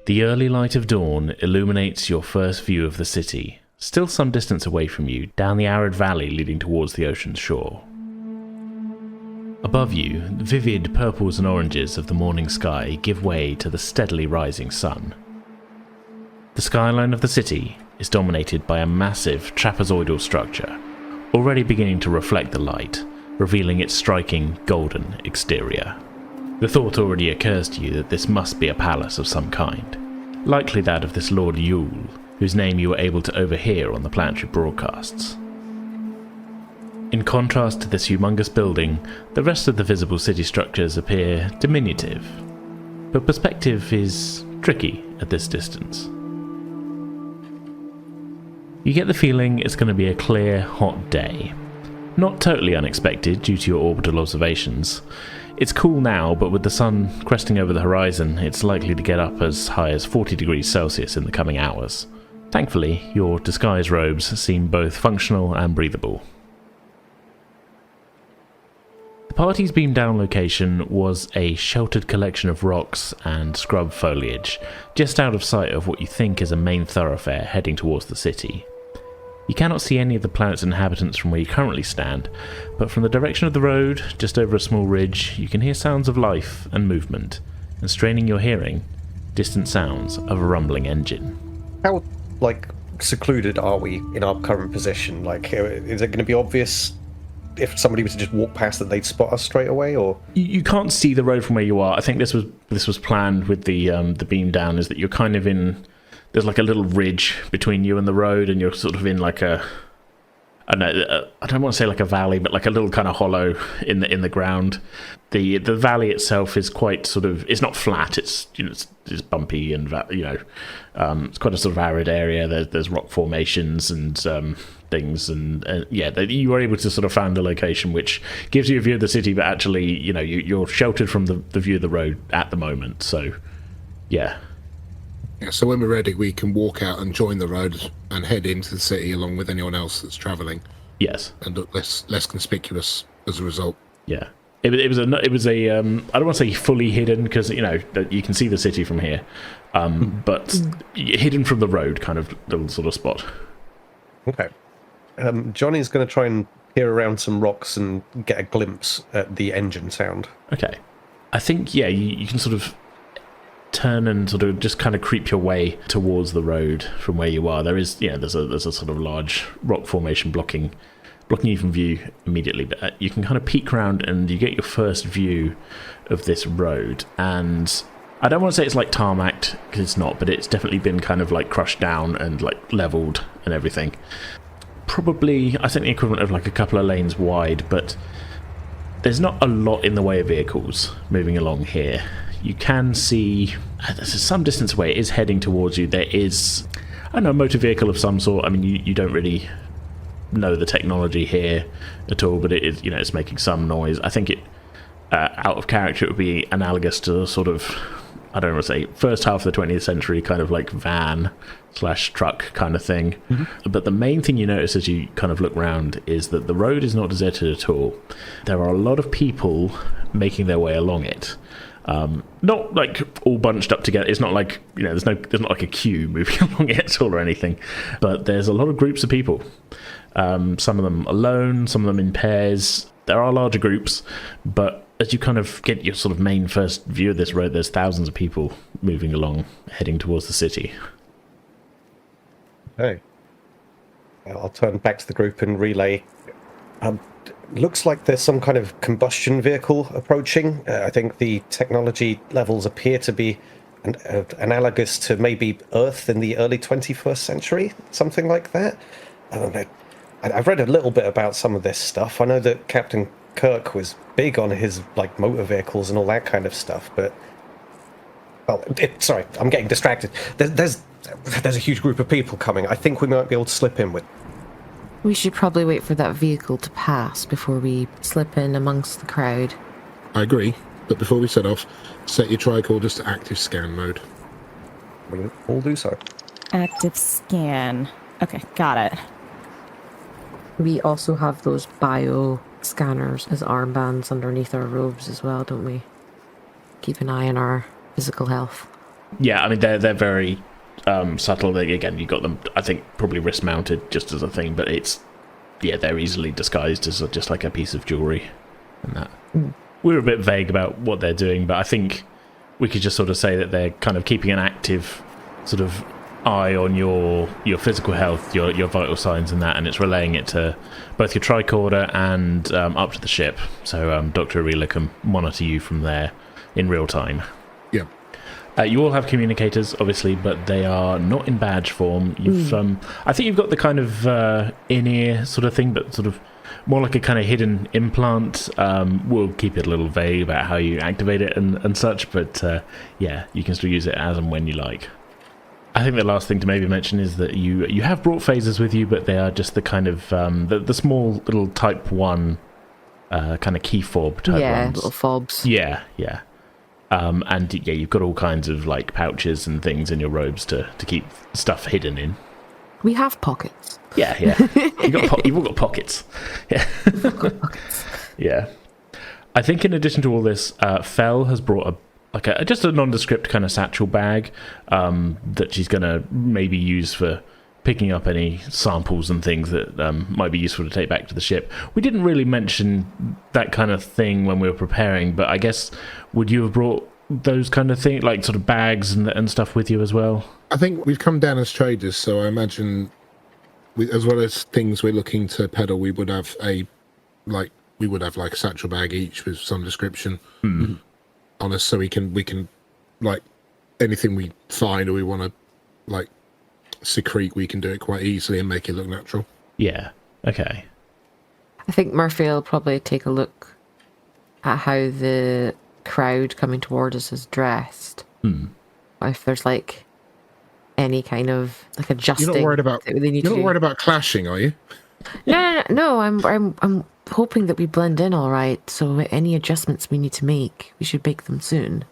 The early light of dawn illuminates your first view of the city, still some distance away from you, down the arid valley leading towards the ocean's shore. Above you, the vivid purples and oranges of the morning sky give way to the steadily rising sun. The skyline of the city is dominated by a massive trapezoidal structure, already beginning to reflect the light, revealing its striking golden exterior. The thought already occurs to you that this must be a palace of some kind, likely that of this Lord Yule, whose name you were able to overhear on the planetary broadcasts. In contrast to this humongous building, the rest of the visible city structures appear diminutive, but perspective is tricky at this distance. You get the feeling it's going to be a clear, hot day. Not totally unexpected due to your orbital observations. It's cool now, but with the sun cresting over the horizon, it's likely to get up as high as 40 degrees Celsius in the coming hours. Thankfully, your disguise robes seem both functional and breathable. The party's beam down location was a sheltered collection of rocks and scrub foliage, just out of sight of what you think is a main thoroughfare heading towards the city. You cannot see any of the planet's inhabitants from where you currently stand, but from the direction of the road, just over a small ridge, you can hear sounds of life and movement, and straining your hearing, distant sounds of a rumbling engine. How, secluded are we in our current position? Is it going to be obvious if somebody was to just walk past that they'd spot us straight away, or...? You can't see the road from where you are. I think this was planned with the beam down, is that you're kind of in... There's a little ridge between you and the road, and you're sort of in I don't want to say a valley, but a little kind of hollow in the ground. The valley itself is quite sort of, it's not flat. It's it's bumpy and it's quite a sort of arid area. There's rock formations and things, and you are able to sort of find a location which gives you a view of the city, but actually you're sheltered from the view of the road at the moment. So yeah. Yeah, so when we're ready, we can walk out and join the road and head into the city along with anyone else that's travelling. Yes, and look less conspicuous as a result. Yeah, it was a I don't want to say fully hidden because you can see the city from here, but hidden from the road, kind of little sort of spot. Okay, Johnny's going to try and peer around some rocks and get a glimpse at the engine sound. Okay, I think you can sort of turn and sort of just kind of creep your way towards the road from where you are. There's a sort of large rock formation blocking you from view immediately, but you can kind of peek around and you get your first view of this road. And I don't want to say it's tarmacked, because it's not, but it's definitely been kind of crushed down and leveled and everything. Probably, I think the equivalent of a couple of lanes wide, but there's not a lot in the way of vehicles moving along here. You can see, some distance away, it is heading towards you. There is, a motor vehicle of some sort. I mean, you don't really know the technology here at all, but it is, it's making some noise. I think it, out of character, it would be analogous to sort of, I don't want to say, first half of the 20th century, kind of van/truck kind of thing. Mm-hmm. But the main thing you notice as you kind of look round is that the road is not deserted at all. There are a lot of people making their way along it. Not all bunched up together. It's not there's not a queue moving along it at all or anything, but there's a lot of groups of people. Some of them alone, some of them in pairs. There are larger groups, but as you kind of get your sort of main first view of this road, there's thousands of people moving along, heading towards the city. Okay. I'll turn back to the group and relay. Looks like there's some kind of combustion vehicle approaching. I think the technology levels appear to be analogous to maybe Earth in the early 21st century, something like that. I don't know. I've read a little bit about some of this stuff. I know that Captain Kirk was big on his motor vehicles and all that kind of stuff, but sorry, I'm getting distracted. There's a huge group of people coming. I think we might be able to slip in with. We should probably wait for that vehicle to pass before we slip in amongst the crowd. I agree, but before we set off, set your tricorders to active scan mode. We'll do so. Active scan. Okay, got it. We also have those bio scanners as armbands underneath our robes as well, don't we? Keep an eye on our physical health. Yeah, I mean, they're very subtle. Again, you got them, I think, probably wrist mounted just as a thing, but they're easily disguised as just like a piece of jewelry and that. We were a bit vague about what they're doing, but I think we could just sort of say that they're kind of keeping an active sort of eye on your physical health, your vital signs and that, and it's relaying it to both your tricorder and up to the ship. So Dr Ireela can monitor you from there in real time. Yeah. You all have communicators, obviously, but they are not in badge form. You've, I think you've got the kind of in-ear sort of thing, but sort of more like a kind of hidden implant. We'll keep it a little vague about how you activate it and such, but you can still use it as and when you like. I think the last thing to maybe mention is that you have brought phasers with you, but they are just the kind of the small little Type 1 kind of key fob type ones. Little fobs. Yeah. And you've got all kinds of like pouches and things in your robes to keep stuff hidden in. We have pockets. Yeah. You've all got pockets. Yeah. Yeah. I think in addition to all this, Fel has brought just a nondescript kind of satchel bag that she's going to maybe use for picking up any samples and things that might be useful to take back to the ship. We didn't really mention that kind of thing when we were preparing, but I guess would you have brought those kind of things, like sort of bags and stuff with you as well? I think we've come down as traders, so I imagine, as well as things we're looking to peddle, we would have a satchel bag each with some description on us, so we can like anything we find or we want to like secrete, we can do it quite easily and make it look natural. Yeah. Okay. I think Murphy will probably take a look at how the crowd coming toward us is dressed. If there's like any kind of like adjusting. You're not worried about. They need you're to not worried about clashing, are you? No. I'm hoping that we blend in all right. So any adjustments we need to make, we should make them soon.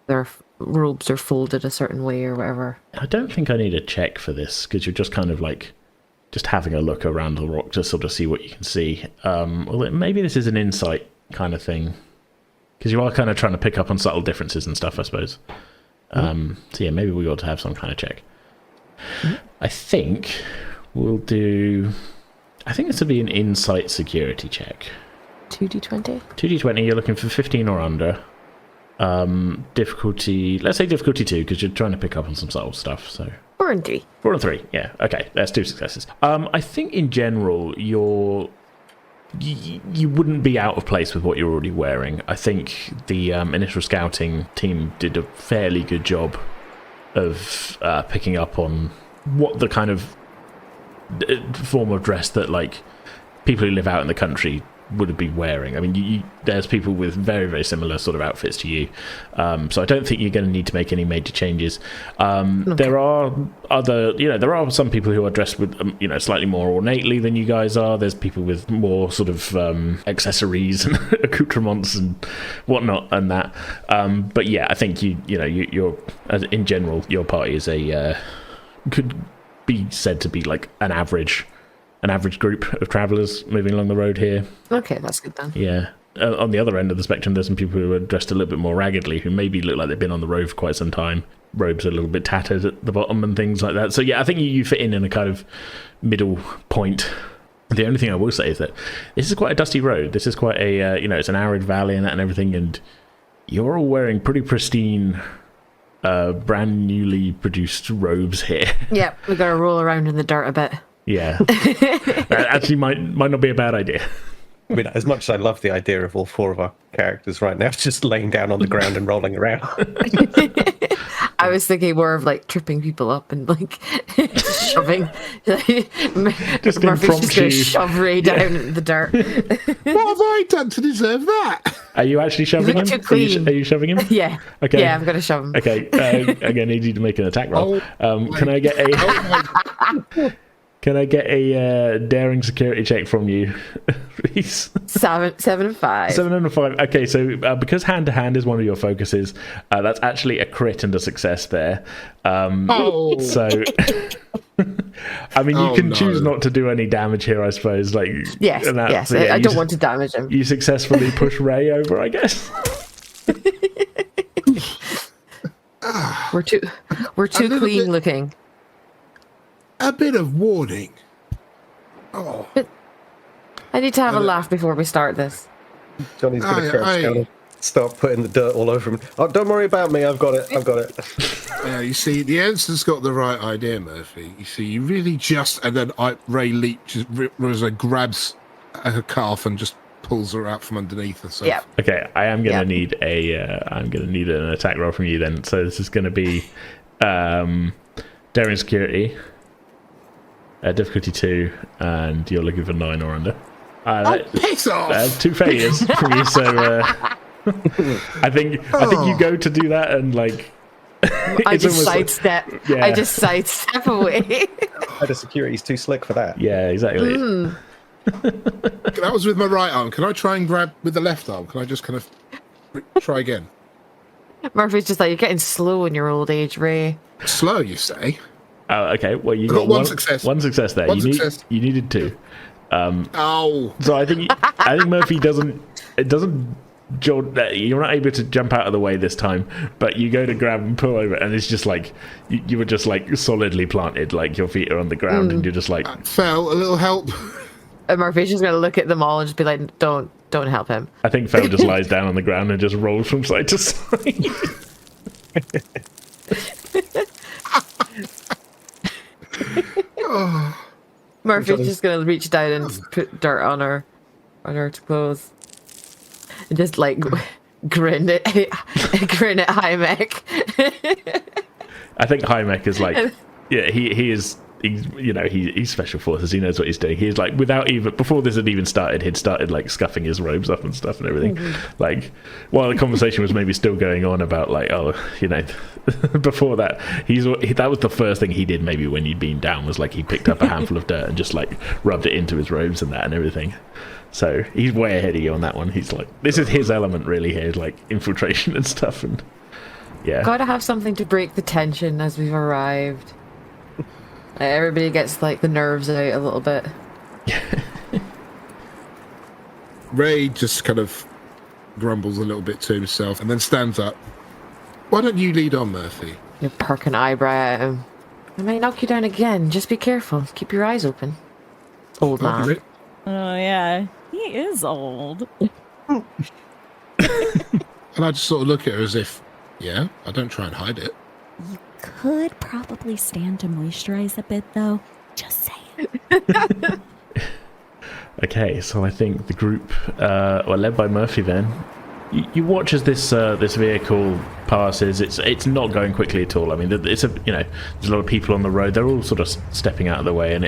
Their robes are folded a certain way or whatever. I don't think I need a check for this because you're just kind of like just having a look around the rock to sort of see what you can see. Well, maybe this is an insight kind of thing because you are kind of trying to pick up on subtle differences and stuff, I suppose. So yeah, maybe we ought to have some kind of check. I think we'll do. I think this would be an insight security check. 2d20. 2d20. You're looking for 15 or under. Difficulty. Let's say difficulty 2 because you're trying to pick up on some subtle stuff. So 4 and 3. 4 and 3. Yeah. Okay. That's 2 successes. I think in general you wouldn't be out of place with what you're already wearing. I think the initial scouting team did a fairly good job of picking up on what the kind of form of dress that like people who live out in the country would be wearing. I mean, there's people with very, very similar sort of outfits to you, so I don't think you're going to need to make any major changes. Okay. There are there are some people who are dressed with slightly more ornately than you guys are. There's people with more sort of accessories and accoutrements and whatnot and that. But yeah, I think you're in general, your party is could be said to be like an average group of travellers moving along the road here. Okay, that's good then. Yeah. On the other end of the spectrum, there's some people who are dressed a little bit more raggedly, who maybe look like they've been on the road for quite some time. Robes are a little bit tattered at the bottom and things like that. So yeah, I think you fit in a kind of middle point. The only thing I will say is that this is quite a dusty road. This is quite a, it's an arid valley and that and everything, and you're all wearing pretty pristine, brand newly produced robes here. Yeah, we got to roll around in the dirt a bit. Yeah. That actually might not be a bad idea. I mean, as much as I love the idea of all 4 of our characters right now just laying down on the ground and rolling around. I was thinking more of like tripping people up and like shoving. Just Murphy's just going to shove Ray down in the dirt. What have I done to deserve that? Are you actually shoving him? Too clean. Are you shoving him? Yeah. Okay. Yeah, I'm going to shove him. Okay. I'm going to need you to make an attack roll. Can I get a... Can I get a daring security check from you, please? 7 and 5. 7 and a 5. Okay, so because hand-to-hand is one of your focuses, that's actually a crit and a success there. So, I mean, you can choose not to do any damage here, I suppose. Like, yes, yes. I don't want to damage him. You successfully push Ray over, I guess. We're too little clean bit- looking. A bit of warning. Oh, I need to have a laugh before we start this. Johnny's going to crouch down and start putting the dirt all over him. Oh, don't worry about me. I've got it. you see, the ensign's got the right idea, Murphy. You see, you really just... And then Ray leaps, grabs her calf and just pulls her out from underneath herself. Yeah. Okay, I am going to need an attack roll from you then. So this is going to be daring security, difficulty 2, and you're looking for 9 or under. Piss off! 2 failures from you, so I think you go to do that and like I just sidestep. Yeah. I just sidestep away. The security's too slick for that. Yeah, exactly. That was with my right arm. Can I try and grab with the left arm? Can I just kind of try again? Murphy's just like, you're getting slow in your old age, Ray. Slow, you say? Okay, well you got one success. One success there. You needed 2. Oh. So I think Murphy doesn't you're not able to jump out of the way this time, but you go to grab and pull over, and it's just like you were just like solidly planted, like your feet are on the ground, and you're just like Fell, a little help. And Murphy's just gonna look at them all and just be like, don't help him. I think Fel just lies down on the ground and just rolls from side to side. Murphy's just gonna reach down and put dirt on her clothes, and just like grin at High Mech. I think High Mech is like, yeah, he's special forces. He knows what he's doing. He's like, without even, before this had even started, he'd started like scuffing his robes up and stuff and everything. Like, while the conversation was maybe still going on about like, before that, that was the first thing he did maybe when he'd been down, was like he picked up a handful of dirt and just like rubbed it into his robes and that and everything. So he's way ahead of you on that one. He's like, this is his element really here, like infiltration and stuff. And yeah, Gotta have something to break the tension as we've arrived. Everybody gets like the nerves out a little bit. Ray just kind of grumbles a little bit to himself and then stands up. Why don't you lead on, Murphy? You perk an eyebrow at him. I might knock you down again. Just be careful. Keep your eyes open. Old man. Oh, yeah. He is old. And I just sort of look at her as if, yeah, I don't try and hide it. You could probably stand to moisturize a bit, though. Just saying. okay, so I think the group, led by Murphy then, you watch as this vehicle passes. It's not going quickly at all. I mean, there's a lot of people on the road. They're all sort of stepping out of the way, and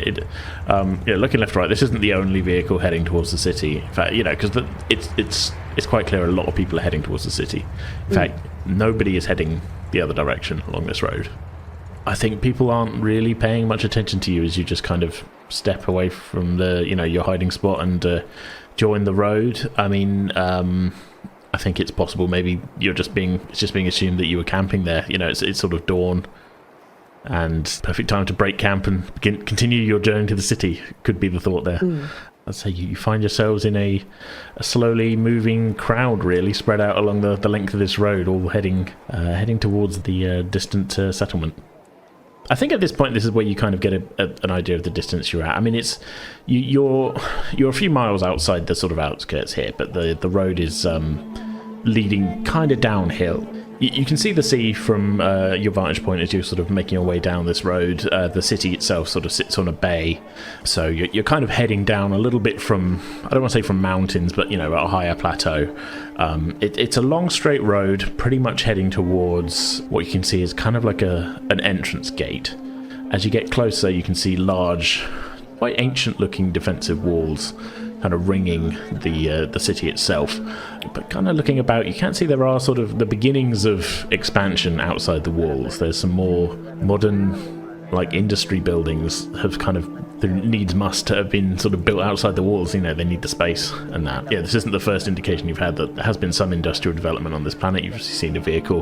looking left, right. This isn't the only vehicle heading towards the city. In fact, because it's quite clear a lot of people are heading towards the city. In fact, nobody is heading the other direction along this road. I think people aren't really paying much attention to you as you just kind of step away from your hiding spot and join the road. I mean, I think it's possible maybe it's just being assumed that you were camping there. It's sort of dawn and perfect time to break camp and continue your journey to the city, could be the thought there. I'd say you find yourselves in a slowly moving crowd, really spread out along the length of this road, all heading towards the distant settlement. I think at this point, this is where you kind of get an idea of the distance you're at. I mean, you're a few miles outside the sort of outskirts here, but the road is leading kind of downhill. You can see the sea from your vantage point as you're sort of making your way down this road. The city itself sort of sits on a bay, so you're kind of heading down a little bit from, I don't want to say from mountains, but a higher plateau. It's a long straight road, pretty much heading towards what you can see is kind of like an entrance gate. As you get closer, you can see large, quite ancient-looking defensive walls kind of ringing the city itself. But kind of looking about, you can see there are sort of the beginnings of expansion outside the walls. There's some more modern, like, industry buildings have kind of needs must have been sort of built outside the walls. They need the space and that. Yeah, this isn't the first indication you've had that there has been some industrial development on this planet. You've seen a vehicle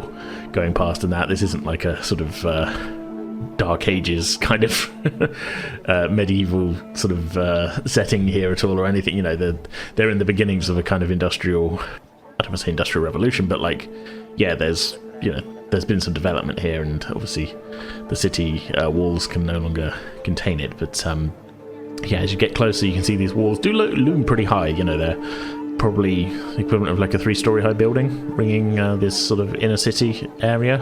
going past and that. This isn't like a sort of Dark Ages kind of medieval sort of setting here at all or anything. They're in the beginnings of a kind of industrial, I don't want to say industrial revolution, but like, yeah, there's there's been some development here, and obviously the city walls can no longer contain it. But yeah, as you get closer, you can see these walls do loom pretty high. You know, they're probably the equivalent of like a 3-story high building, ringing this sort of inner city area.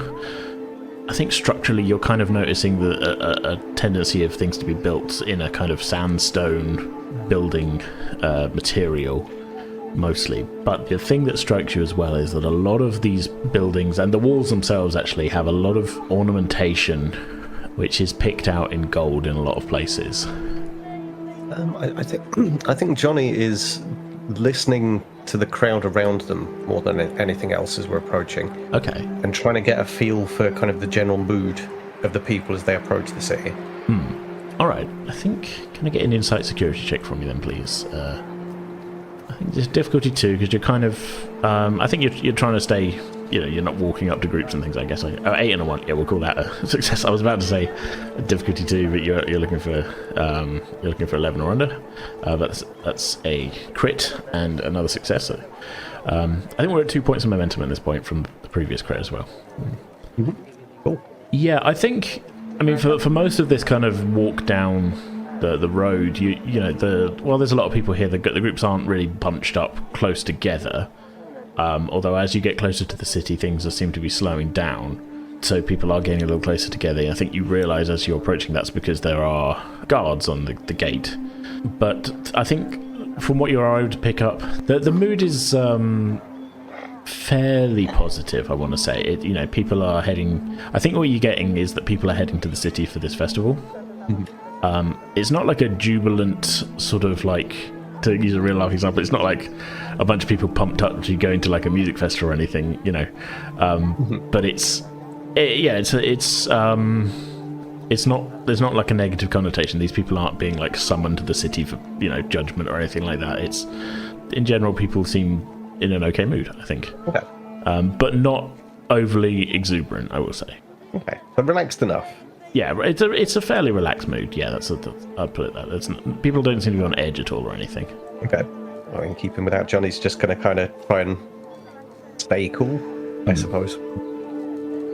I think structurally you're kind of noticing a tendency of things to be built in a kind of sandstone building material, mostly. But the thing that strikes you as well is that a lot of these buildings, and the walls themselves actually, have a lot of ornamentation which is picked out in gold in a lot of places. I think Johnny is listening to the crowd around them more than anything else as we're approaching. Okay. And trying to get a feel for kind of the general mood of the people as they approach the city. All right. I think, can I get an insight security check from you then, please? I think there's difficulty 2, because you're kind of... I think you're trying to stay... You know, you're not walking up to groups and things, I guess. 8 and a 1. Yeah, we'll call that a success. I was about to say difficulty 2, but you're looking for 11 or under. That's a crit and another success. So, I think we're at 2 points of momentum at this point from the previous crit as well. Mm-hmm. Cool. Yeah, I think... I mean, for most of this kind of walk down the road, you know, there's a lot of people here. The groups aren't really bunched up close together. Although as you get closer to the city, things seem to be slowing down. So people are getting a little closer together. I think you realise as you're approaching that's because there are guards on the gate. But I think from what you're able to pick up, the mood is fairly positive, I want to say. You know, people are heading... I think what you're getting is that people are heading to the city for this festival. Mm-hmm. It's not like a jubilant sort of like... To use a real life example, it's not like a bunch of people pumped up to go into like a music festival or anything, you know. But it's not. There's not like a negative connotation. These people aren't being like summoned to the city for, you know, judgment or anything like that. It's in general people seem in an okay mood, I think. Okay. But not overly exuberant, I will say. Okay, but relaxed enough. Yeah, it's a fairly relaxed mood. Yeah, I'd put it that. People don't seem to be on edge at all or anything. Okay. I mean, keeping without Johnny's just going to kind of try and stay cool, I suppose.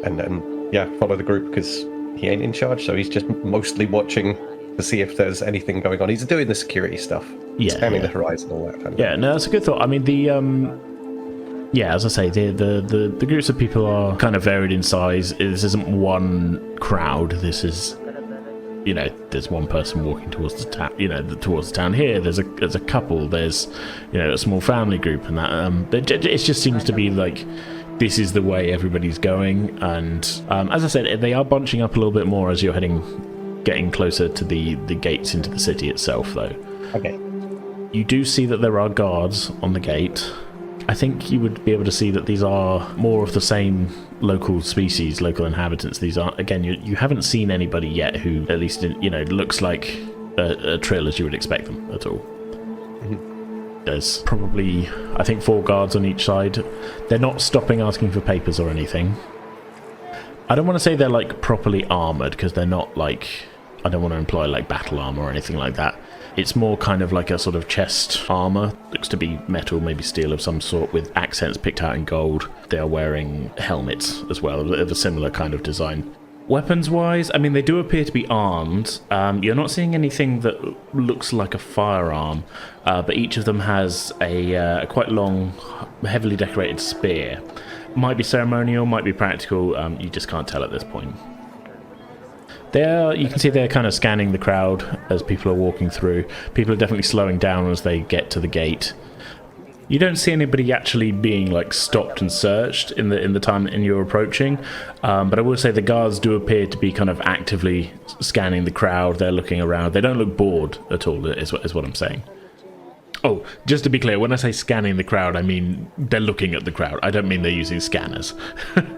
And then, yeah, follow the group because he ain't in charge, so he's just mostly watching to see if there's anything going on. He's doing the security stuff. Scanning the horizon, all that kind of thing. No, that's a good thought. I mean, yeah, as I say, the groups of people are kind of varied in size. This isn't one crowd. This is, you know, there's one person walking towards the town. You know, towards the town here. There's a couple. There's, you know, a small family group, and that. It just seems to be like this is the way everybody's going. And as I said, they are bunching up a little bit more as you're getting closer to the gates into the city itself, though. Okay. You do see that there are guards on the gate. I think you would be able to see that these are more of the same local species, local inhabitants. These aren't, again, you haven't seen anybody yet who, at least, you know, looks like a Trill as you would expect them at all. Mm-hmm. There's probably, I think, 4 guards on each side. They're not stopping asking for papers or anything. I don't want to say they're, like, properly armoured, because they're not, like, I don't want to imply, like, battle armour or anything like that. It's more kind of like a sort of chest armour. Looks to be metal, maybe steel of some sort, with accents picked out in gold. They are wearing helmets as well, of a similar kind of design. Weapons-wise, I mean, they do appear to be armed. You're not seeing anything that looks like a firearm, but each of them has a quite long, heavily decorated spear. Might be ceremonial, might be practical. You just can't tell at this point. You can see they're kind of scanning the crowd as people are walking through. People are definitely slowing down as they get to the gate. You don't see anybody actually being like stopped and searched in the time that you're approaching, but I will say the guards do appear to be kind of actively scanning the crowd. They're looking around. They don't look bored at all, is what I'm saying. Oh, just to be clear, when I say scanning the crowd, I mean they're looking at the crowd. I don't mean they're using scanners.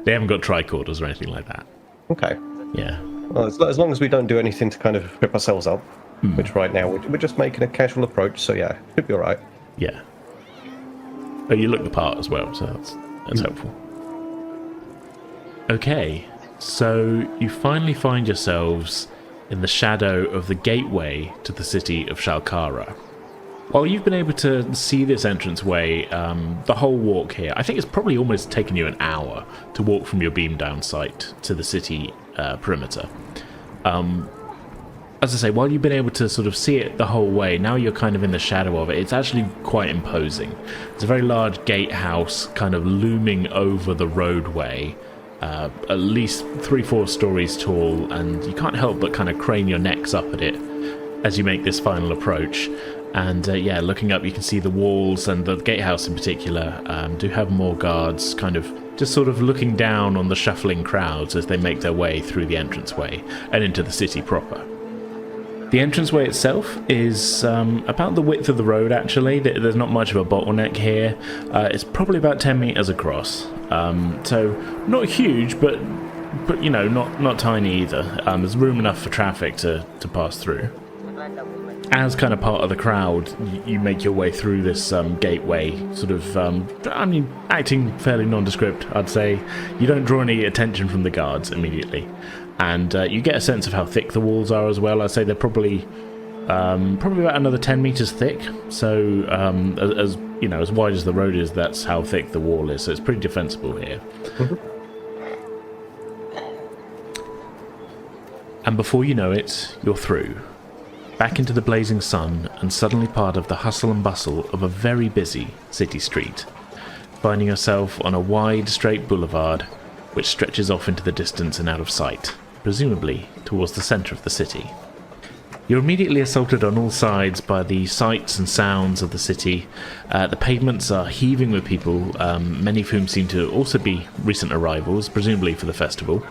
They haven't got tricorders or anything like that. Okay. Yeah. Well, as long as we don't do anything to kind of trip ourselves up, which right now we're just making a casual approach, so yeah, should be all right. Yeah. But you look the part as well, so that's helpful. Okay, so you finally find yourselves in the shadow of the gateway to the city of Shal'kara. While you've been able to see this entranceway, the whole walk here, I think it's probably almost taken you an hour to walk from your beam down site to the city perimeter. As I say, while you've been able to sort of see it the whole way, now you're kind of in the shadow of it. It's actually quite imposing. It's a very large gatehouse kind of looming over the roadway, at least 3-4 stories tall, and you can't help but kind of crane your necks up at it as you make this final approach. And yeah, looking up, you can see the walls, and the gatehouse in particular do have more guards kind of just sort of looking down on the shuffling crowds as they make their way through the entranceway and into the city proper. The entranceway itself is about the width of the road, actually. There's not much of a bottleneck here. It's probably about 10 meters across. So not huge, but you know, not tiny either. There's room enough for traffic to pass through. As kind of part of the crowd, you make your way through this gateway, sort of, acting fairly nondescript, I'd say. You don't draw any attention from the guards immediately. And you get a sense of how thick the walls are as well. I'd say they're probably about another 10 meters thick. So, as you know, as wide as the road is, that's how thick the wall is. So it's pretty defensible here. Mm-hmm. And before you know it, you're through. Back into the blazing sun, and suddenly part of the hustle and bustle of a very busy city street, finding yourself on a wide, straight boulevard which stretches off into the distance and out of sight, presumably towards the centre of the city. You're immediately assaulted on all sides by the sights and sounds of the city. The pavements are heaving with people, many of whom seem to also be recent arrivals, presumably for the festival.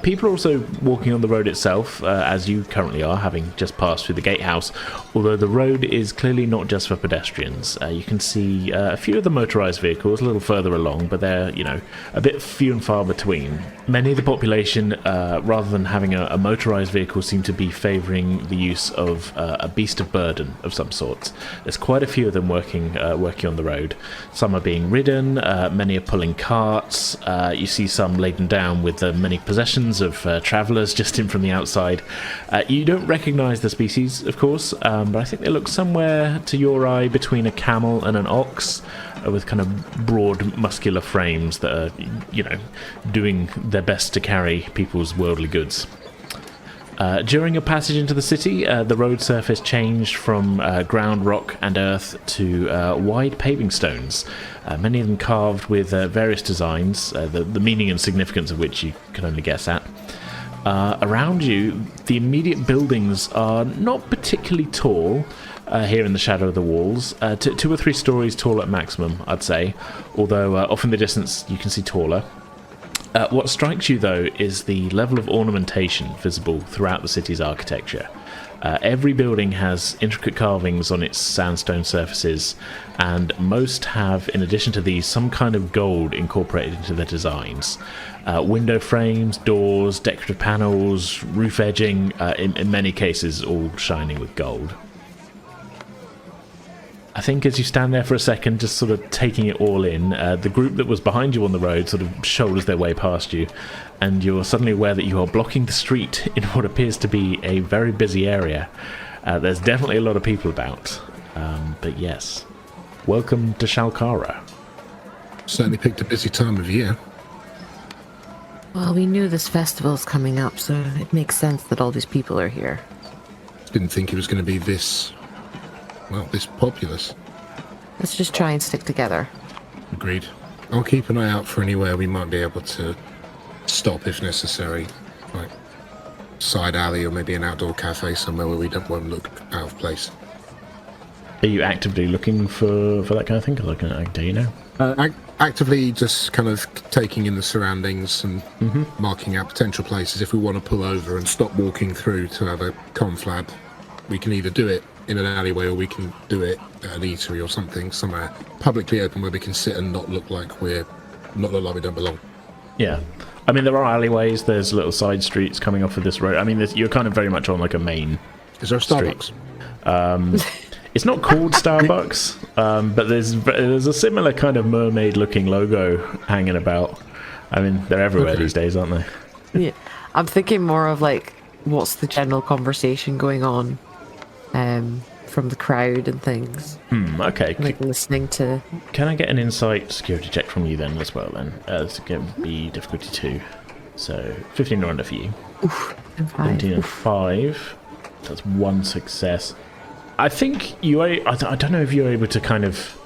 People are also walking on the road itself, as you currently are, having just passed through the gatehouse, although the road is clearly not just for pedestrians. You can see a few of the motorised vehicles a little further along, but they're, you know, a bit few and far between. Many of the population, rather than having a motorised vehicle, seem to be favouring the use of a beast of burden of some sort. There's quite a few of them working on the road. Some are being ridden, many are pulling carts. You see some laden down with many possessions of travellers just in from the outside. You don't recognise the species, of course, but I think they look somewhere to your eye between a camel and an ox, with kind of broad muscular frames that are, you know, doing their best to carry people's worldly goods. During your passage into the city, the road surface changed from ground rock and earth to wide paving stones, many of them carved with various designs, the meaning and significance of which you can only guess at. Around you, the immediate buildings are not particularly tall here in the shadow of the walls, 2 or 3 stories tall at maximum, I'd say, although off in the distance you can see taller. What strikes you, though, is the level of ornamentation visible throughout the city's architecture. Every building has intricate carvings on its sandstone surfaces, and most have, in addition to these, some kind of gold incorporated into their designs. Window frames, doors, decorative panels, roof edging, in many cases all shining with gold. I think as you stand there for a second, just sort of taking it all in, the group that was behind you on the road sort of shoulders their way past you, and you're suddenly aware that you are blocking the street in what appears to be a very busy area. There's definitely a lot of people about, but yes, welcome to Shal'kara. Certainly picked a busy time of year. Well, we knew this festival's coming up, so it makes sense that all these people are here. Didn't think it was going to be this populous. Let's just try and stick together. Agreed. I'll keep an eye out for anywhere we might be able to stop if necessary, like side alley or maybe an outdoor cafe somewhere where we won't look out of place. Are you actively looking for that kind of thing? Do you know? Actively just kind of taking in the surroundings and marking out potential places. If we want to pull over and stop walking through to have a conflab, we can either do it in an alleyway or we can do it at an eatery or something, somewhere publicly open where we can sit and not look like we don't belong. Yeah. I mean, there are alleyways, there's little side streets coming off of this road. I mean, you're kind of very much on like a main Is there a Starbucks? It's not called Starbucks, but there's a similar kind of mermaid-looking logo hanging about. I mean, they're everywhere these days, aren't they? Yeah, I'm thinking more of like, what's the general conversation going on from the crowd and things. Okay. Like listening to... Can I get an insight security check from you then as well then? It's going to be difficulty 2. So 15 or under for you. Oof, and 5. 17 and 5. That's 1 success. I think I don't know if you're able to kind of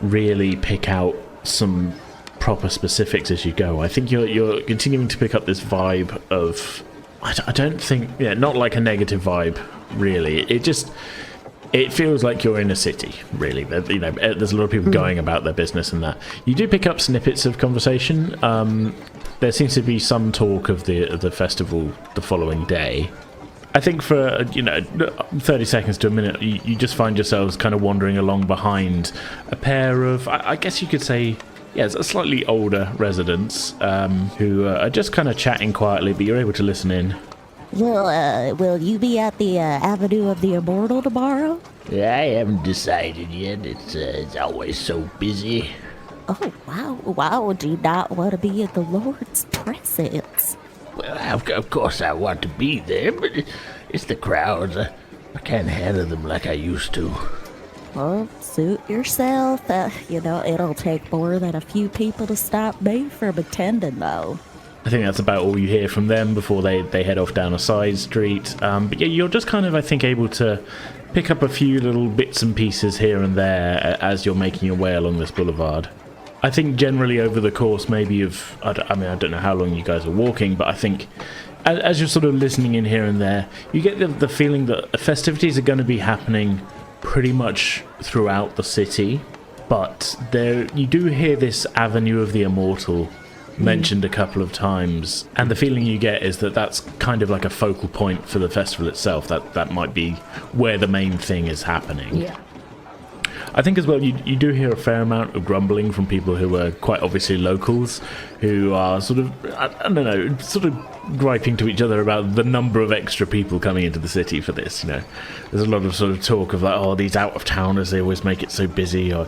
really pick out some proper specifics as you go. I think you're continuing to pick up this vibe of... I don't think... Yeah, not like a negative vibe, really. It feels like you're in a city, really. There's a lot of people going about their business and that. You do pick up snippets of conversation. There seems to be some talk of the festival the following day. I think for 30 seconds to a minute, you just find yourselves kind of wandering along behind a pair of, I guess you could say, slightly older residents who are just kind of chatting quietly, but you're able to listen in. Will you be at the Avenue of the Immortal tomorrow? I haven't decided yet. It's always so busy. Oh, wow. Do you not want to be in the Lord's presence? Well, of course I want to be there, but it's the crowds. I can't handle them like I used to. Well, suit yourself. It'll take more than a few people to stop me from attending, though. I think that's about all you hear from them before they head off down a side street. But yeah, you're just kind of, I think, able to pick up a few little bits and pieces here and there as you're making your way along this boulevard. I think generally over the course maybe of, I don't know how long you guys are walking, but I think as you're sort of listening in here and there, you get the feeling that the festivities are going to be happening pretty much throughout the city, but you do hear this Avenue of the Immortal mentioned a couple of times, and the feeling you get is that that's kind of like a focal point for the festival itself. That might be where the main thing is happening. Yeah. I think as well you do hear a fair amount of grumbling from people who are quite obviously locals, who are sort of, I don't know, sort of griping to each other about the number of extra people coming into the city for this. There's a lot of sort of talk of like, oh, these out-of-towners, they always make it so busy, or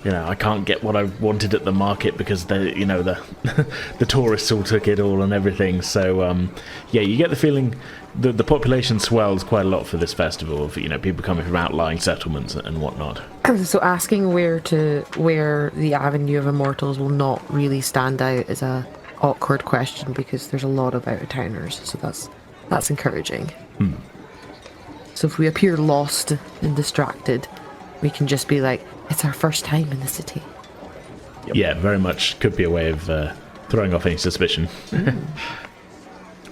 I can't get what I wanted at the market because the tourists all took it all and everything. So you get the feeling the population swells quite a lot for this festival of people coming from outlying settlements and whatnot. So asking where the Avenue of Immortals will not really stand out is a awkward question because there's a lot of out-of-towners, so that's encouraging. So if we appear lost and distracted, we can just be like, it's our first time in the city. Yep. Yeah, very much could be a way of throwing off any suspicion.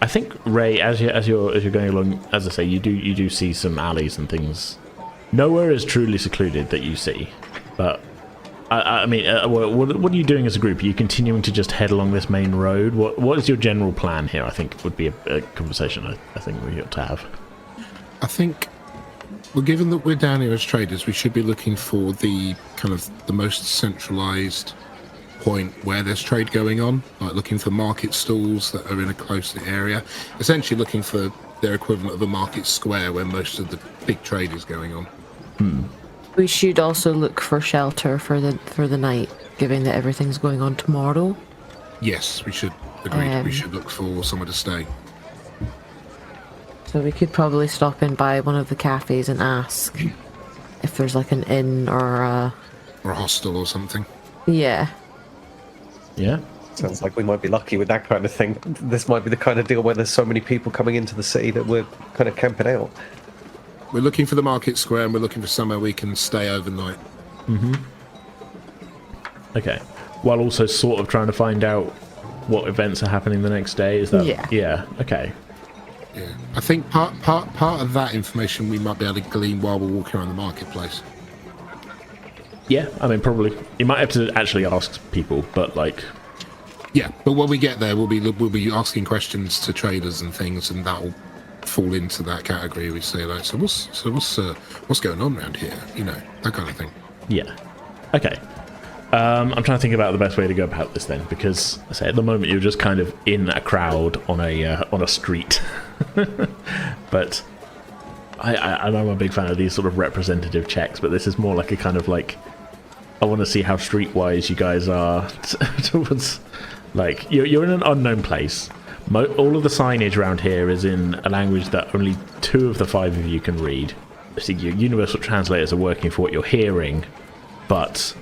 I think, Ray, as you're going along, as I say, you do see some alleys and things. Nowhere is truly secluded that you see, but what are you doing as a group? Are you continuing to just head along this main road? What is your general plan here? I think would be a conversation I think we ought to have. I think, well, given that we're down here as traders, we should be looking for the kind of the most centralized point where there's trade going on, like looking for market stalls that are in a close area, essentially looking for their equivalent of a market square where most of the big trade is going on. We should also look for shelter for the night, given that everything's going on tomorrow. Yes, we should. Agreed. We should look for somewhere to stay. So we could probably stop in by one of the cafes and ask if there's like an inn or a hostel or something. Yeah. Yeah. Sounds like we might be lucky with that kind of thing. This might be the kind of deal where there's so many people coming into the city that we're kind of camping out. We're looking for the market square and we're looking for somewhere we can stay overnight. Okay. While also sort of trying to find out what events are happening the next day. Is that? Yeah. Okay. Yeah. I think part of that information we might be able to glean while we're walking around the marketplace. Yeah, probably. You might have to actually ask people, but like... Yeah, but when we get there, we'll be asking questions to traders and things, and that'll fall into that category. We say like, so what's going on around here? That kind of thing. Yeah. Okay. I'm trying to think about the best way to go about this then, because I say at the moment you're just kind of in a crowd on a street, but I'm a big fan of these sort of representative checks. But this is more like a kind of like, I want to see how streetwise you guys are towards. Like, you're in an unknown place. All of the signage around here is in a language that only 2 of the 5 of you can read. I think your universal translators are working for what you're hearing, but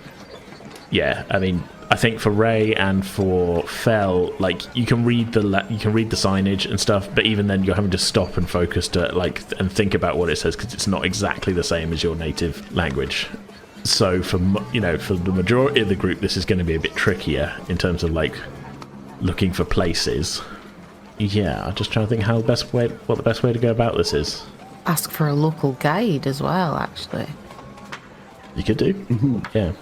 yeah, I mean, I think for Ray and for Fel, like you can read the signage and stuff, but even then you're having to stop and focus to and think about what it says, because it's not exactly the same as your native language. So for the majority of the group, this is going to be a bit trickier in terms of like looking for places. Yeah, I'm just trying to think what the best way to go about this is. Ask for a local guide as well, actually. You could do, yeah.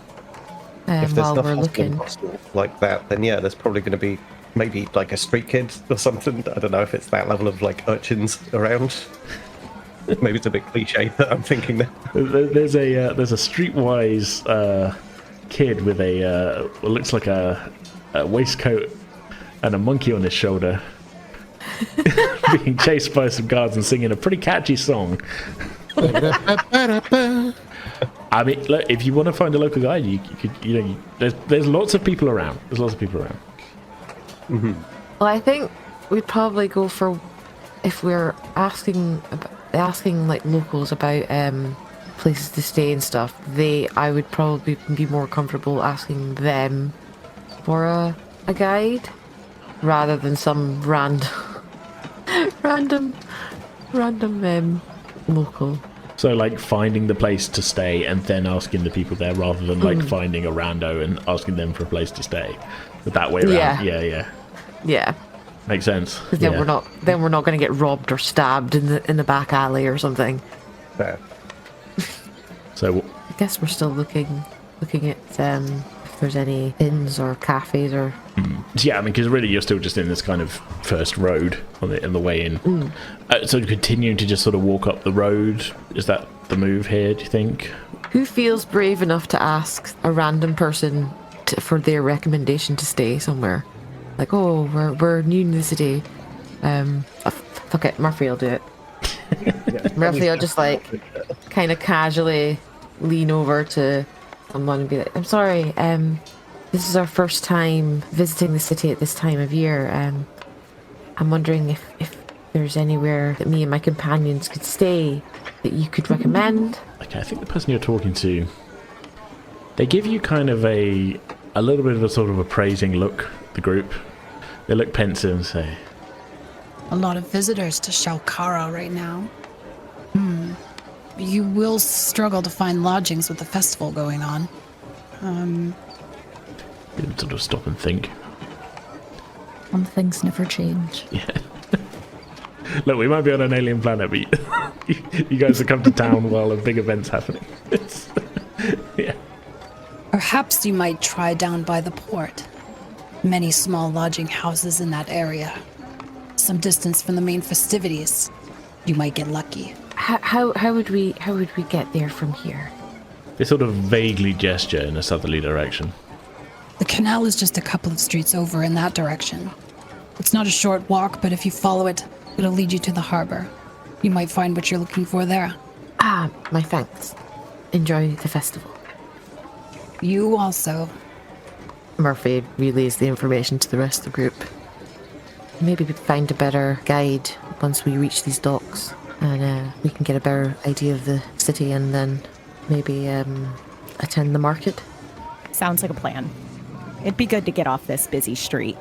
If there's While we're nothing looking like that, then yeah, there's probably going to be maybe like a street kid or something. I don't know if it's that level of like urchins around. Maybe it's a bit cliche that I'm thinking there. There's a streetwise kid with what looks like a waistcoat and a monkey on his shoulder, being chased by some guards and singing a pretty catchy song. I mean, look, if you want to find a local guide, you could, there's lots of people around. Mm-hmm. Well, I think we'd probably go for, if we're asking like locals about places to stay and stuff, I would probably be more comfortable asking them for a guide rather than some random local. So like finding the place to stay and then asking the people there, rather than like finding a rando and asking them for a place to stay. But that way around, yeah. Makes sense. Because then we're not going to get robbed or stabbed in the back alley or something. Fair. So I guess we're still looking at if there's any inns or cafes or. Yeah, I mean, because really you're still just in this kind of first road on the way in. So continuing to just sort of walk up the road, is that the move here, do you think? Who feels brave enough to ask a random person for their recommendation to stay somewhere? Like, oh, we're new in the city. Fuck it, Murphy will do it. Murphy will just like kind of casually lean over to someone and be like, I'm sorry, this is our first time visiting the city at this time of year. I'm wondering if there's anywhere that me and my companions could stay that you could recommend. Okay, I think the person you're talking to, they give you kind of a little bit of a sort of appraising look, the group. They look pensive and say, a lot of visitors to Shal'kara right now. You will struggle to find lodgings with the festival going on. sort of stop and think. Some things never change. Yeah. Look, we might be on an alien planet, but you guys have come to town while a big event's happening. Yeah. Perhaps you might try down by the port. Many small lodging houses in that area. Some distance from the main festivities. You might get lucky. How would we get there from here? They sort of vaguely gesture in a southerly direction. The canal is just a couple of streets over in that direction. It's not a short walk, but if you follow it, it'll lead you to the harbor. You might find what you're looking for there. My thanks. Enjoy the festival. You also. Murphy relays the information to the rest of the group. Maybe we'd find a better guide once we reach these docks, and we can get a better idea of the city, and then maybe attend the market. Sounds like a plan. It'd be good to get off this busy street.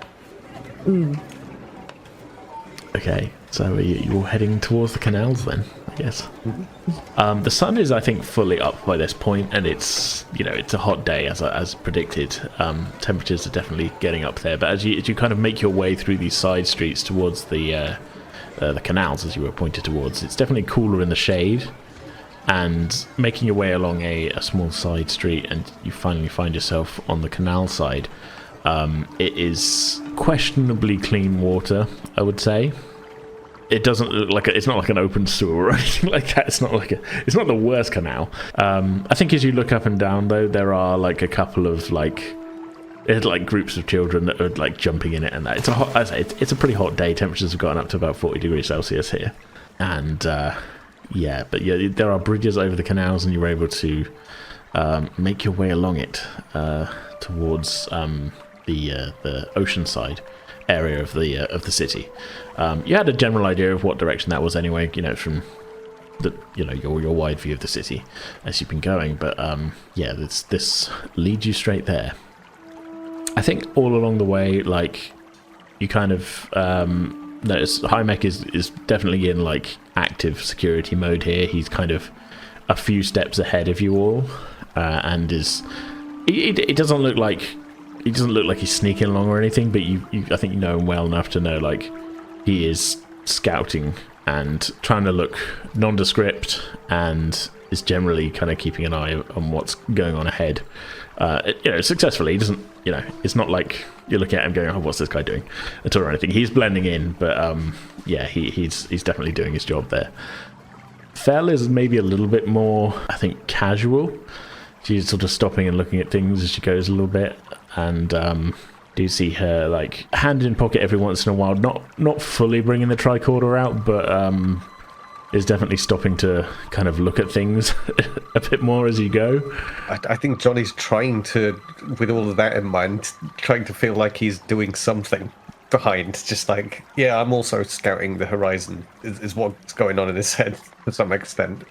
Okay, so you're heading towards the canals then, I guess. The sun is, I think, fully up by this point, and it's a hot day as predicted. Temperatures are definitely getting up there, but as you kind of make your way through these side streets towards the canals, as you were pointed towards, it's definitely cooler in the shade. And making your way along a small side street, and you finally find yourself on the canal side. It is questionably clean water, I would say. It doesn't look like it's not like an open sewer or anything like that. It's not the worst canal. I think as you look up and down though, there are like a couple of groups of children that are like jumping in it, and that it's a pretty hot day. Temperatures have gotten up to about 40 degrees Celsius here, and there are bridges over the canals, and you're able to make your way along it towards the ocean side area of the city. You had a general idea of what direction that was anyway, from your wide view of the city as you've been going. But yeah, this leads you straight there. I think all along the way, like, you kind of notice Hymek is definitely in like active security mode here. He's kind of a few steps ahead of you all, and it doesn't look like he's sneaking along or anything, but I think you know him well enough to know like he is scouting and trying to look nondescript, and is generally kind of keeping an eye on what's going on ahead. Successfully. He doesn't, it's not like you're looking at him going, oh, what's this guy doing at all or anything. He's blending in, but he's definitely doing his job there. Fel is maybe a little bit more, I think, casual. She's sort of stopping and looking at things as she goes a little bit, and do see her like hand in pocket every once in a while, not fully bringing the tricorder out, but is definitely stopping to kind of look at things a bit more as you go. I think Johnny's trying to, with all of that in mind, trying to feel like he's doing something behind. Just like, yeah, I'm also scouting the horizon, is what's going on in his head to some extent.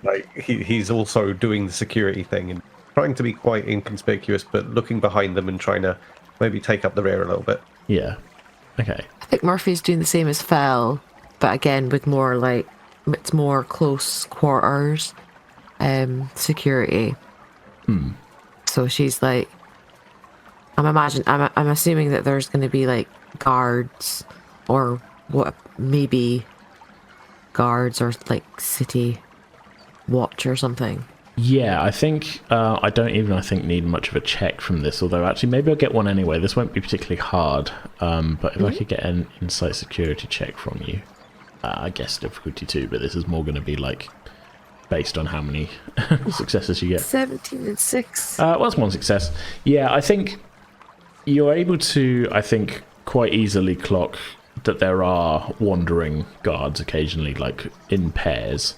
Like, he's also doing the security thing and trying to be quite inconspicuous, but looking behind them and trying to maybe take up the rear a little bit. Yeah. Okay. I think Murphy's doing the same as Fel, but again with more like, it's more close quarters security. So she's like, I'm assuming that there's going to be like guards, or what, maybe guards or like city watch or something. Yeah, I think I don't even need much of a check from this, although actually maybe I'll get one anyway. This won't be particularly hard, but if I could get an insight security check from you, I guess difficulty 2, but this is more going to be like based on how many successes you get. 17 and 6. Well, that's one success. Yeah, I think you're able to, quite easily clock that there are wandering guards occasionally, like in pairs.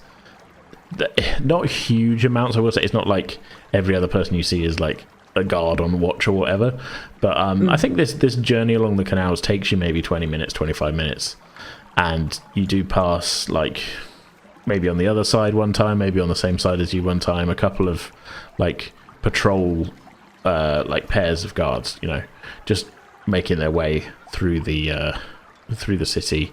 Not huge amounts, I will say. It's not like every other person you see is like a guard on watch or whatever. But I think this journey along the canals takes you maybe 20 minutes, 25 minutes. And you do pass, like, maybe on the other side one time, maybe on the same side as you one time, a couple of, like, patrol, like, pairs of guards, just making their way through the city.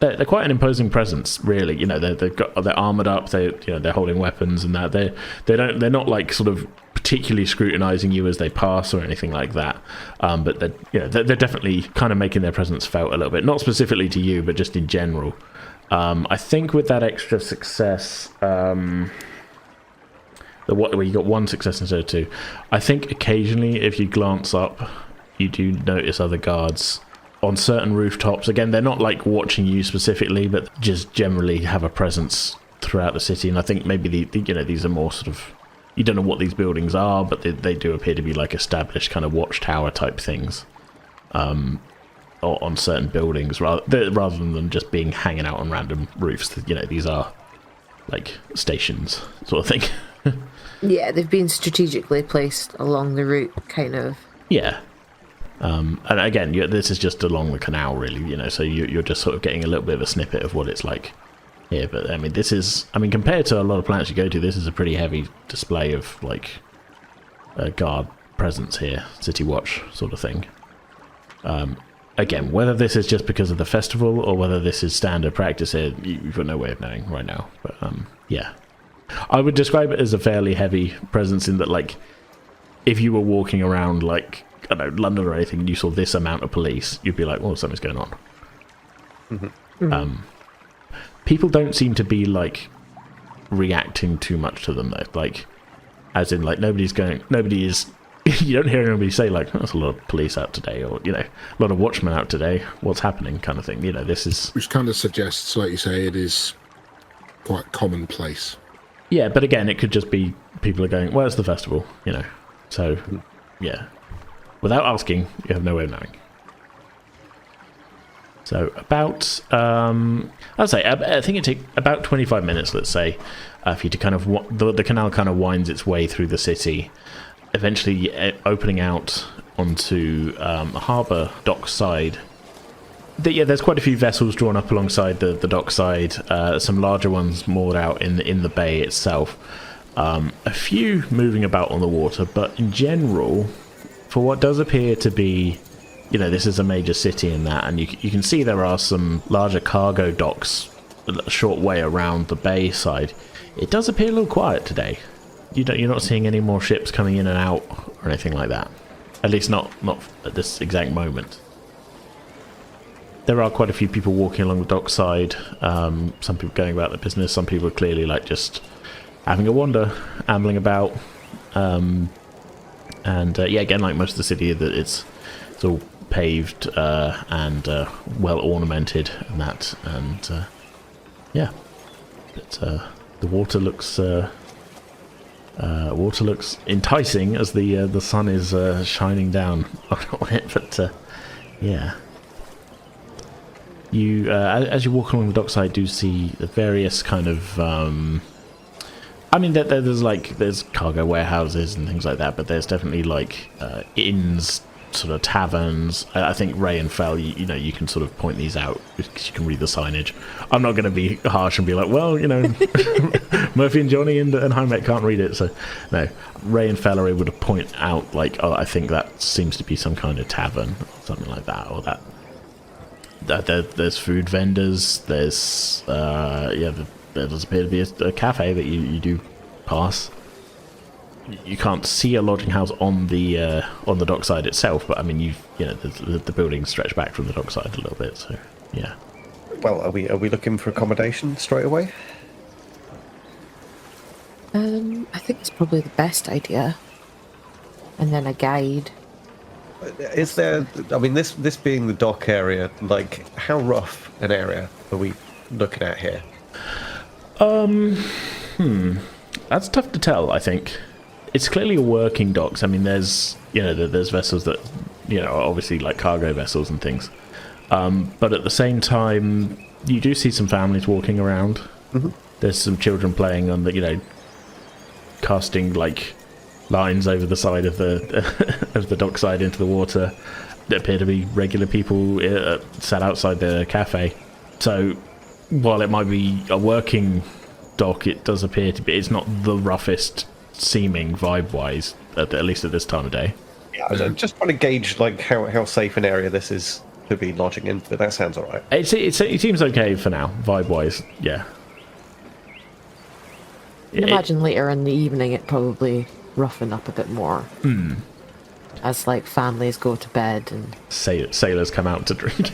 They're quite an imposing presence, really. They're armored up. They're holding weapons and that. They're not like sort of particularly scrutinizing you as they pass or anything like that. But they're definitely kind of making their presence felt a little bit, not specifically to you, but just in general. I think with that extra success, where you got one success instead of 2, I think occasionally if you glance up, you do notice other guards on certain rooftops. Again, they're not like watching you specifically, but just generally have a presence throughout the city. And I think maybe these are more sort of, you don't know what these buildings are, but they do appear to be like established kind of watchtower type things on certain buildings, rather than them just being hanging out on random roofs. These are like stations sort of thing. Yeah, they've been strategically placed along the route, kind of. Yeah. And again, this is just along the canal, really, so you're just sort of getting a little bit of a snippet of what it's like here. But, compared to a lot of planets you go to, this is a pretty heavy display of, like, a guard presence here, city watch sort of thing. Again, whether this is just because of the festival or whether this is standard practice here, you've got no way of knowing right now. But, yeah. I would describe it as a fairly heavy presence in that, like, if you were walking around, like, I don't know, London or anything, and you saw this amount of police, you'd be like, well, something's going on. People don't seem to be, like, reacting too much to them, though. Like, as in, like, nobody is, you don't hear anybody say, like, oh, there's a lot of police out today, or, a lot of watchmen out today, what's happening, kind of thing. This is... Which kind of suggests, like you say, it is quite commonplace. Yeah, but again, it could just be people are going, where's the festival, So, yeah. Without asking, you have no way of knowing. So about, I'd say, I think it takes about 25 minutes, let's say, for you to kind of, the canal kind of winds its way through the city, eventually opening out onto a harbour dock side There's quite a few vessels drawn up alongside the dockside. Some larger ones moored out in the bay itself. A few moving about on the water, but in general, for what does appear to be, this is a major city in that, and you can see there are some larger cargo docks a short way around the bay side. It does appear a little quiet today. You're not seeing any more ships coming in and out or anything like that. At least not at this exact moment. There are quite a few people walking along the dockside. Some people going about their business. Some people are clearly just having a wander, ambling about. Again, like most of the city, it's all paved and well ornamented and that. And the water looks enticing as the sun is shining down on it. But you as you walk along the dockside, do see the various kind of there's cargo warehouses and things like that, but there's definitely inns, sort of taverns. I think Ray and Fel, you can sort of point these out because you can read the signage. I'm not going to be harsh and be like, well, Murphy and Johnny and Heimek can't read it, so no. Ray and Fel are able to point out I think that seems to be some kind of tavern or something like that, or that there's food vendors. There's there does appear to be a cafe that you do pass. You can't see a lodging house on the dockside itself, but I mean the buildings stretch back from the dockside a little bit, so yeah. Well, are we looking for accommodation straight away? I think it's probably the best idea. And then a guide. Is there? I mean, this being the dock area, how rough an area are we looking at here? That's tough to tell. I think it's clearly a working docks. I mean, there's there's vessels that are obviously like cargo vessels and things, but at the same time, you do see some families walking around. Mm-hmm. There's some children playing on the casting lines over the side of the of the dockside into the water. There appear to be regular people sat outside the cafe. So while it might be a working dock, it does appear to be. It's not the roughest seeming vibe-wise, at least at this time of day. Yeah, I'm just trying to gauge how safe an area this is to be lodging in, but that sounds all right. It seems okay for now, vibe-wise. Yeah. I imagine later in the evening it probably roughen up a bit more. As families go to bed and sailors come out to drink.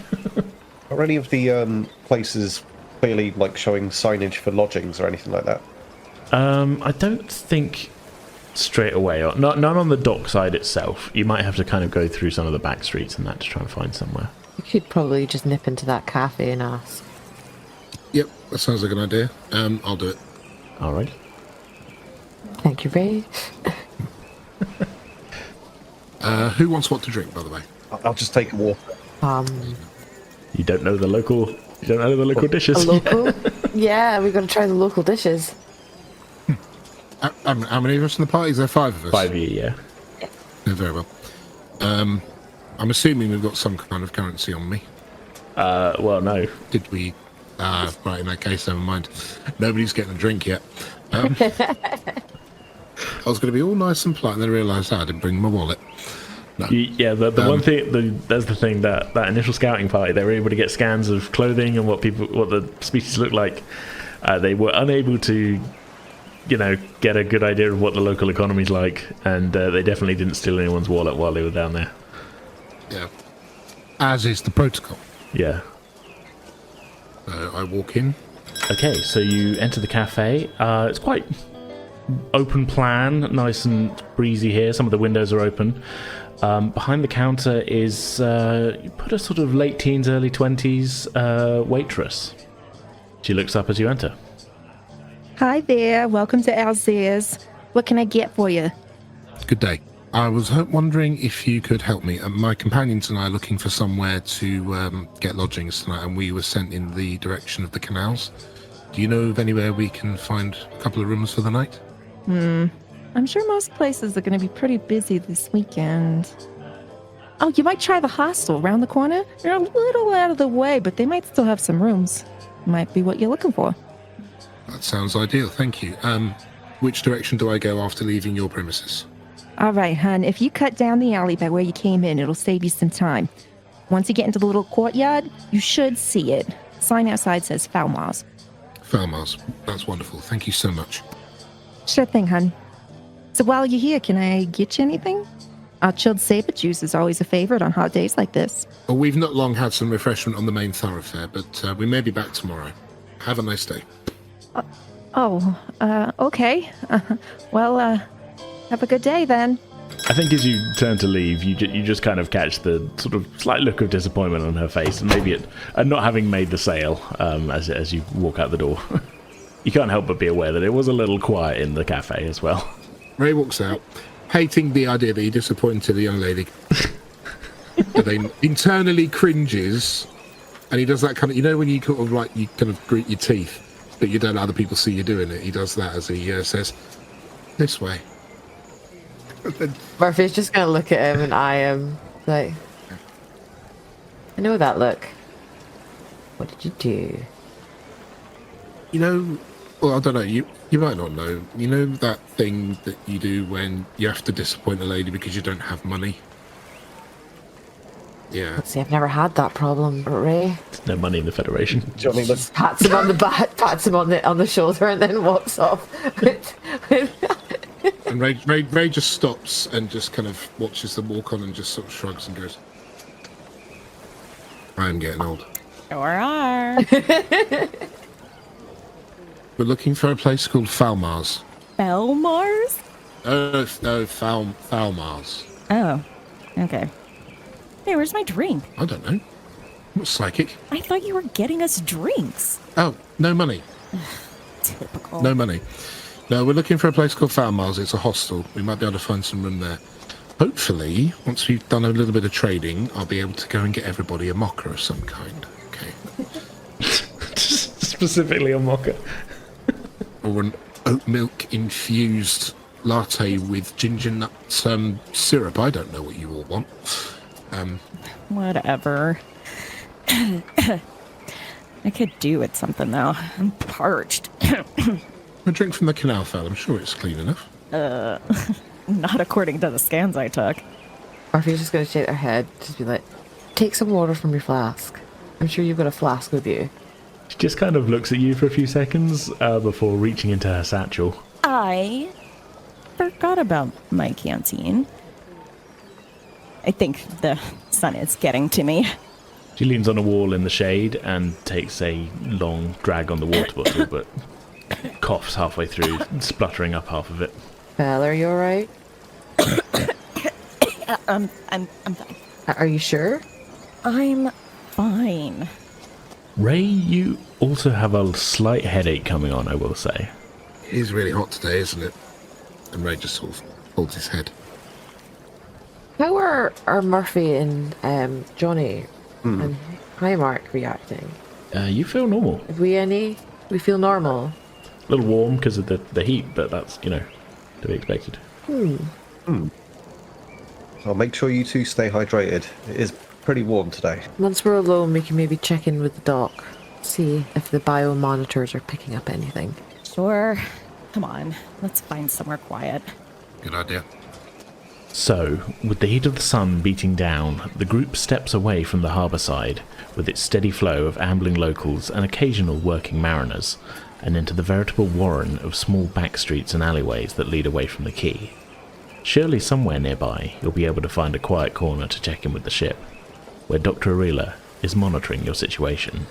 Are any of the places clearly showing signage for lodgings or anything like that? I don't think straight away. None on the dock side itself. You might have to kind of go through some of the back streets and that to try and find somewhere. You could probably just nip into that cafe and ask. Yep, that sounds like an idea. I'll do it. All right. Thank you, Ray. Who wants what to drink, by the way? I'll just take a water. You don't know the local dishes. A local? Yeah, we've got to try the local dishes. How many of us in the party? Is there 5 of us? 5 of you, yeah. Yeah, very well. I'm assuming we've got some kind of currency on me. Well, no. Did we? Right, in that case, never mind. Nobody's getting a drink yet. I was going to be all nice and polite, and then realised I didn't bring my wallet. No. The one thing, that's the thing, that initial scouting party, they were able to get scans of clothing and what the species look like. They were unable to, get a good idea of what the local economy's like, and they definitely didn't steal anyone's wallet while they were down there. Yeah. As is the protocol. Yeah. I walk in. Okay, so you enter the cafe. It's quite open plan, nice and breezy here. Some of the windows are open. Behind the counter is you put a sort of late teens, early 20s waitress. She looks up as you enter. Hi there, welcome to Alzairs. What can I get for you? Good day. I was wondering if you could help me. My companions and I are looking for somewhere to get lodgings tonight, and we were sent in the direction of the canals. Do you know of anywhere we can find a couple of rooms for the night? I'm sure most places are going to be pretty busy this weekend. Oh, you might try the hostel around the corner. They're a little out of the way, but they might still have some rooms. Might be what you're looking for. That sounds ideal, thank you. Which direction do I go after leaving your premises? All right, hun. If you cut down the alley by where you came in, it'll save you some time. Once you get into the little courtyard, you should see it. Sign outside says Falmars. Falmars. That's wonderful. Thank you so much. Sure thing, hun. So while you're here, can I get you anything? Our chilled saber juice is always a favorite on hot days like this. Well, we've not long had some refreshment on the main thoroughfare, but we may be back tomorrow. Have a nice day. Okay. Well, have a good day then. I think as you turn to leave, you just kind of catch the sort of slight look of disappointment on her face, and maybe at not having made the sale as you walk out the door. You can't help but be aware that it was a little quiet in the cafe as well. Ray walks out, hating the idea that he disappointed the young lady. But then internally cringes, and he does that kind of, when you kind of you kind of grit your teeth, but you don't let other people see you doing it. He does that as he says, "This way." Murphy's just going to look at him and eye him. Like, I know that look. What did you do? Well, I don't know. You might not know. You know that thing that you do when you have to disappoint a lady because you don't have money? Yeah. See, I've never had that problem, Ray. There's no money in the Federation. Johnny was Pats him on the back, pats him on the shoulder, and then walks off. And Ray just stops and just kind of watches them walk on and just sort of shrugs and goes, "I am getting old." Sure are. We're looking for a place called Falmars. Belmars? No, Falmars. Oh, okay. Hey, where's my drink? I don't know. I'm not psychic. I thought you were getting us drinks. Oh, no money. Typical. No money. No, we're looking for a place called Falmars. It's a hostel. We might be able to find some room there. Hopefully, once we've done a little bit of trading, I'll be able to go and get everybody a mocha of some kind. Okay. Specifically a mocha. Or an oat milk infused latte with ginger nut syrup. I don't know what you all want. Whatever. I could do with something, though. I'm parched. A drink from the canal fell. I'm sure it's clean enough. Not according to the scans I took. Murphy's just going to shake her head, just be like, take some water from your flask. I'm sure you've got a flask with you. She just kind of looks at you for a few seconds before reaching into her satchel. I forgot about my canteen. I think the sun is getting to me. She leans on a wall in the shade and takes a long drag on the water bottle, but coughs halfway through, spluttering up half of it. Belle, are you alright? I'm fine. Are you sure? I'm fine. Ray, you also have a slight headache coming on, I will say. It is really hot today, isn't it? And Ray just sort of holds his head. How are Murphy and Johnny and Highmark reacting? You feel normal. Have we feel normal? A little warm because of the heat, but that's, to be expected. I'll make sure you two stay hydrated. It is pretty warm today. Once we're alone, we can maybe check in with the doc, see if the bio monitors are picking up anything. Sure. Come on. Let's find somewhere quiet. Good idea. So, with the heat of the sun beating down, the group steps away from the harbour side, with its steady flow of ambling locals and occasional working mariners, and into the veritable warren of small back streets and alleyways that lead away from the quay. Surely somewhere nearby you'll be able to find a quiet corner to check in with the ship, where Dr Ireela is monitoring your situation.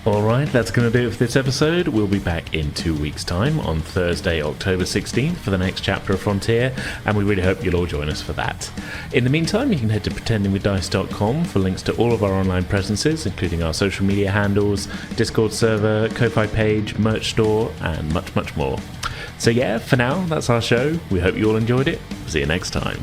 Alright, that's going to do it for this episode. We'll be back in 2 weeks' time on Thursday, October 16th for the next chapter of Frontier, and we really hope you'll all join us for that. In the meantime, you can head to pretendingwithdice.com for links to all of our online presences, including our social media handles, Discord server, Ko-Fi page, merch store, and much, much more. So yeah, for now, that's our show. We hope you all enjoyed it. See you next time.